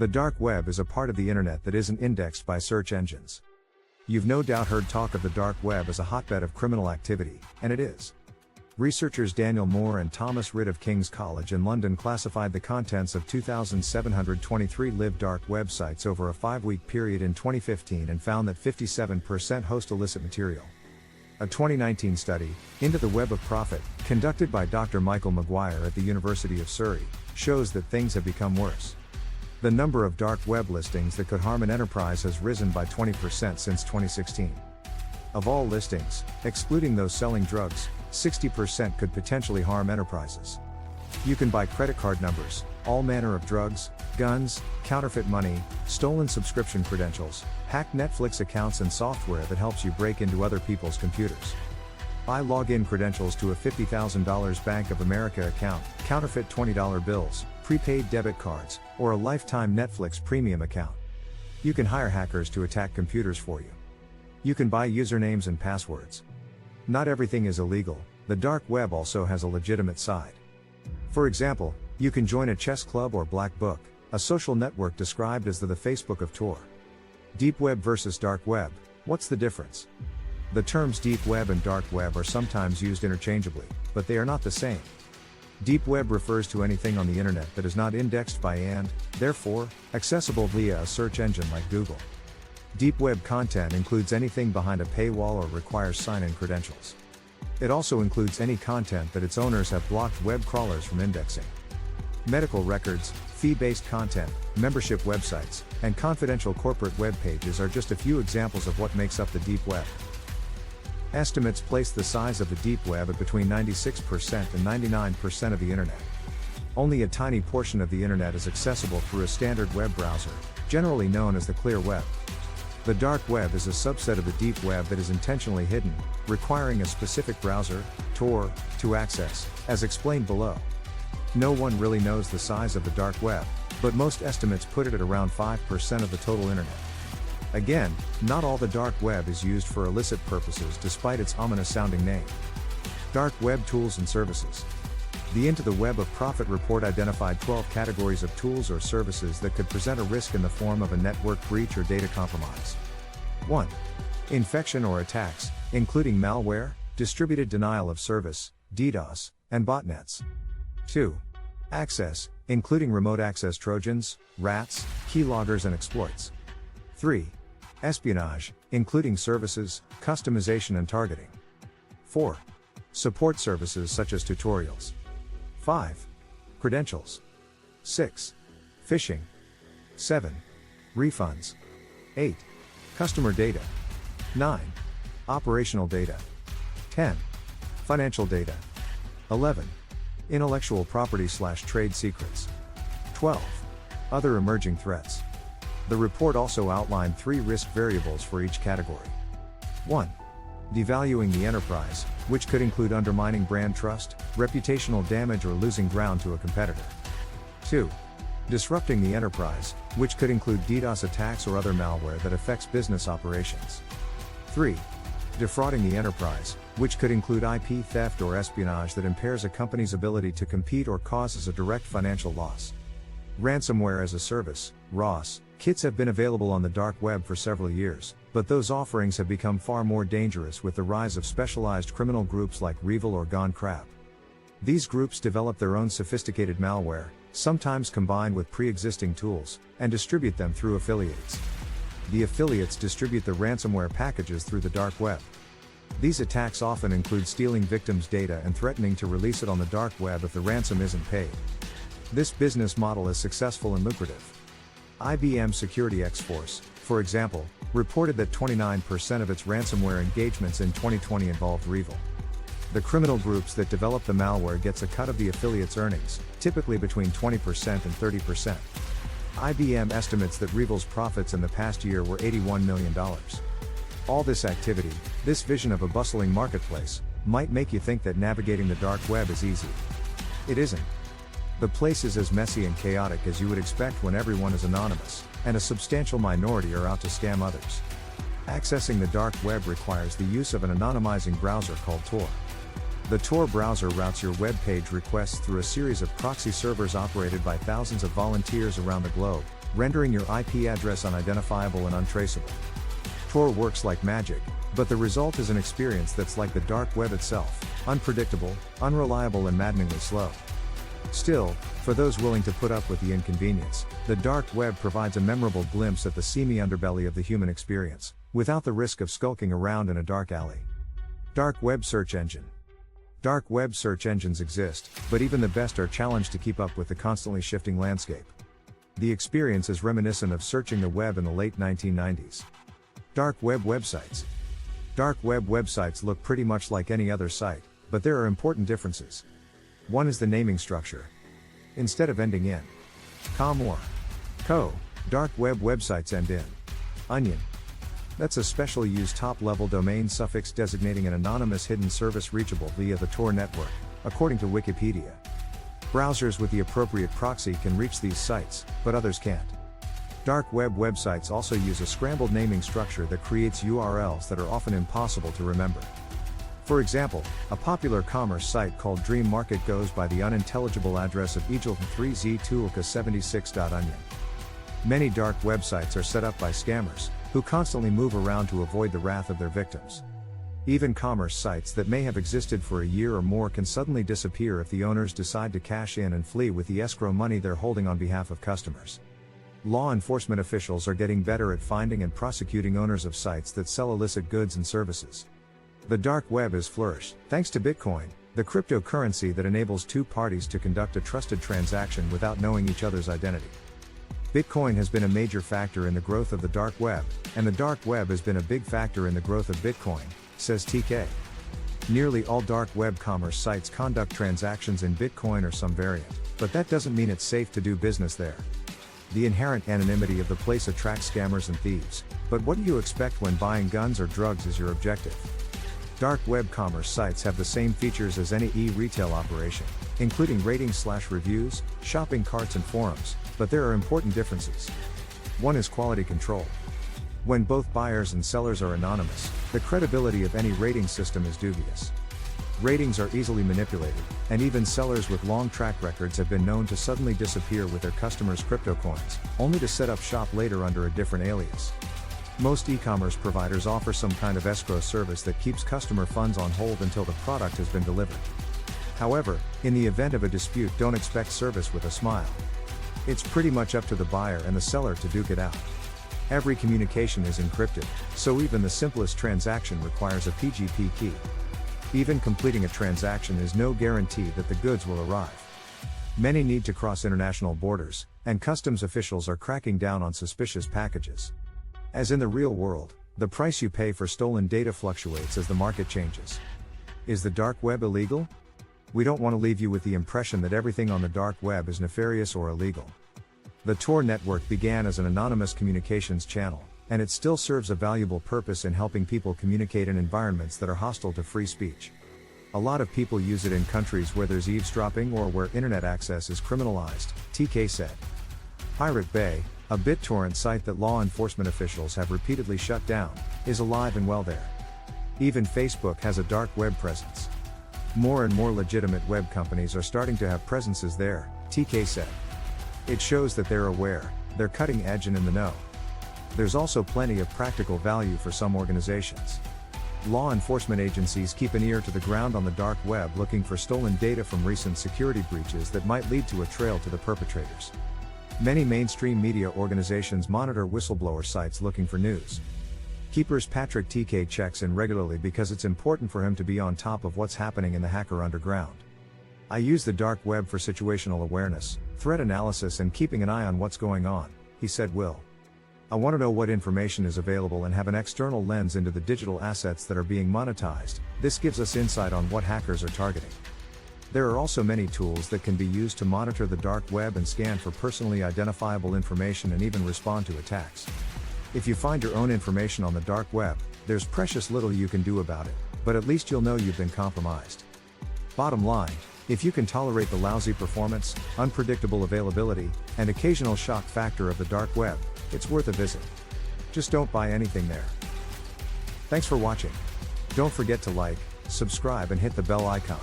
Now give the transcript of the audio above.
The dark web is a part of the internet that isn't indexed by search engines. You've no doubt heard talk of the dark web as a hotbed of criminal activity, and it is. Researchers Daniel Moore and Thomas Ridd of King's College in London classified the contents of 2,723 live dark websites over a 5-week period in 2015 and found that 57% host illicit material. A 2019 study, Into the Web of Profit, conducted by Dr. Michael Maguire at the University of Surrey, shows that things have become worse. The number of dark web listings that could harm an enterprise has risen by 20% since 2016. Of all listings, excluding those selling drugs, 60% could potentially harm enterprises. You can buy credit card numbers, all manner of drugs, guns, counterfeit money, stolen subscription credentials, hacked Netflix accounts and software that helps you break into other people's computers. Buy login credentials to a $50,000 Bank of America account, counterfeit $20 bills, prepaid debit cards, or a lifetime Netflix premium account. You can hire hackers to attack computers for you. You can buy usernames and passwords. Not everything is illegal, the dark web also has a legitimate side. For example, you can join a chess club or black book, a social network described as the Facebook of Tor. Deep web versus dark web, what's the difference? The terms deep web and dark web are sometimes used interchangeably, but they are not the same. Deep web refers to anything on the internet that is not indexed by and, therefore, accessible via a search engine like Google. Deep web content includes anything behind a paywall or requires sign-in credentials. It also includes any content that its owners have blocked web crawlers from indexing. Medical records, fee-based content, membership websites, and confidential corporate web pages are just a few examples of what makes up the deep web. Estimates place the size of the deep web at between 96% and 99% of the internet. Only a tiny portion of the internet is accessible through a standard web browser, generally known as the clear web. The dark web is a subset of the deep web that is intentionally hidden, requiring a specific browser, Tor, to access, as explained below. No one really knows the size of the dark web, but most estimates put it at around 5% of the total internet. Again, not all the dark web is used for illicit purposes despite its ominous-sounding name. Dark web tools and services. The Into the Web of Profit report identified 12 categories of tools or services that could present a risk in the form of a network breach or data compromise. 1. Infection or attacks, including malware, distributed denial of service, DDoS, and botnets. 2. Access, including remote access trojans, rats, keyloggers and exploits. 3. Espionage, including services, customization and targeting. 4. Support services such as tutorials. 5. Credentials. 6. Phishing. 7. Refunds. 8. Customer data. 9. Operational data. 10. Financial data. 11. Intellectual property/trade secrets. 12. Other emerging threats. The report also outlined 3 risk variables for each category. 1. Devaluing the enterprise, which could include undermining brand trust, reputational damage or losing ground to a competitor. 2. Disrupting the enterprise, which could include DDoS attacks or other malware that affects business operations. 3. Defrauding the enterprise, which could include IP theft or espionage that impairs a company's ability to compete or causes a direct financial loss. Ransomware as a service, RaaS, kits have been available on the dark web for several years, but those offerings have become far more dangerous with the rise of specialized criminal groups like REvil or Gone Crap. These groups develop their own sophisticated malware, sometimes combined with pre-existing tools, and distribute them through affiliates. The affiliates distribute the ransomware packages through the dark web. These attacks often include stealing victims' data and threatening to release it on the dark web if the ransom isn't paid. This business model is successful and lucrative. IBM Security X-Force, for example, reported that 29% of its ransomware engagements in 2020 involved REvil. The criminal groups that develop the malware gets a cut of the affiliate's earnings, typically between 20% and 30%. IBM estimates that REvil's profits in the past year were $81 million. All this activity, this vision of a bustling marketplace, might make you think that navigating the dark web is easy. It isn't. The place is as messy and chaotic as you would expect when everyone is anonymous, and a substantial minority are out to scam others. Accessing the dark web requires the use of an anonymizing browser called Tor. The Tor browser routes your web page requests through a series of proxy servers operated by thousands of volunteers around the globe, rendering your IP address unidentifiable and untraceable. Tor works like magic, but the result is an experience that's like the dark web itself, unpredictable, unreliable and maddeningly slow. Still, for those willing to put up with the inconvenience, the dark web provides a memorable glimpse at the seamy underbelly of the human experience, without the risk of skulking around in a dark alley. Dark web search engine. Dark web search engines exist, but even the best are challenged to keep up with the constantly shifting landscape. The experience is reminiscent of searching the web in the late 1990s. Dark web websites. Dark web websites look pretty much like any other site, but there are important differences. One is the naming structure. Instead of ending in .com or .co, dark web websites end in .onion. That's a specially used top-level domain suffix designating an anonymous hidden service reachable via the Tor network, according to Wikipedia. Browsers with the appropriate proxy can reach these sites, but others can't. Dark web websites also use a scrambled naming structure that creates URLs that are often impossible to remember. For example, a popular commerce site called Dream Market goes by the unintelligible address of Eagleton3Z2Ulka76.onion. Many dark websites are set up by scammers, who constantly move around to avoid the wrath of their victims. Even commerce sites that may have existed for a year or more can suddenly disappear if the owners decide to cash in and flee with the escrow money they're holding on behalf of customers. Law enforcement officials are getting better at finding and prosecuting owners of sites that sell illicit goods and services. The dark web has flourished, thanks to Bitcoin, the cryptocurrency that enables two parties to conduct a trusted transaction without knowing each other's identity. Bitcoin has been a major factor in the growth of the dark web, and the dark web has been a big factor in the growth of Bitcoin, says TK. Nearly all dark web commerce sites conduct transactions in Bitcoin or some variant, but that doesn't mean it's safe to do business there. The inherent anonymity of the place attracts scammers and thieves, but what do you expect when buying guns or drugs is your objective? Dark web commerce sites have the same features as any e-retail operation, including ratings/reviews, shopping carts and forums, but there are important differences. One is quality control. When both buyers and sellers are anonymous, the credibility of any rating system is dubious. Ratings are easily manipulated, and even sellers with long track records have been known to suddenly disappear with their customers' crypto coins, only to set up shop later under a different alias. Most e-commerce providers offer some kind of escrow service that keeps customer funds on hold until the product has been delivered. However, in the event of a dispute, don't expect service with a smile. It's pretty much up to the buyer and the seller to duke it out. Every communication is encrypted, so even the simplest transaction requires a PGP key. Even completing a transaction is no guarantee that the goods will arrive. Many need to cross international borders, and customs officials are cracking down on suspicious packages. As in the real world, the price you pay for stolen data fluctuates as the market changes. Is the dark web illegal? We don't want to leave you with the impression that everything on the dark web is nefarious or illegal. The Tor network began as an anonymous communications channel, and it still serves a valuable purpose in helping people communicate in environments that are hostile to free speech. A lot of people use it in countries where there's eavesdropping or where internet access is criminalized, TK said. Pirate Bay, a BitTorrent site that law enforcement officials have repeatedly shut down, is alive and well there. Even Facebook has a dark web presence. More and more legitimate web companies are starting to have presences there, TK said. It shows that they're aware, they're cutting edge and in the know. There's also plenty of practical value for some organizations. Law enforcement agencies keep an ear to the ground on the dark web looking for stolen data from recent security breaches that might lead to a trail to the perpetrators. Many mainstream media organizations monitor whistleblower sites looking for news. Keepers Patrick TK checks in regularly because it's important for him to be on top of what's happening in the hacker underground. I use the dark web for situational awareness, threat analysis and keeping an eye on what's going on, he said. I want to know what information is available and have an external lens into the digital assets that are being monetized. This gives us insight on what hackers are targeting. There are also many tools that can be used to monitor the dark web and scan for personally identifiable information and even respond to attacks. If you find your own information on the dark web, there's precious little you can do about it, but at least you'll know you've been compromised. Bottom line, if you can tolerate the lousy performance, unpredictable availability, and occasional shock factor of the dark web, it's worth a visit. Just don't buy anything there. Thanks for watching. Don't forget to like, subscribe and hit the bell icon.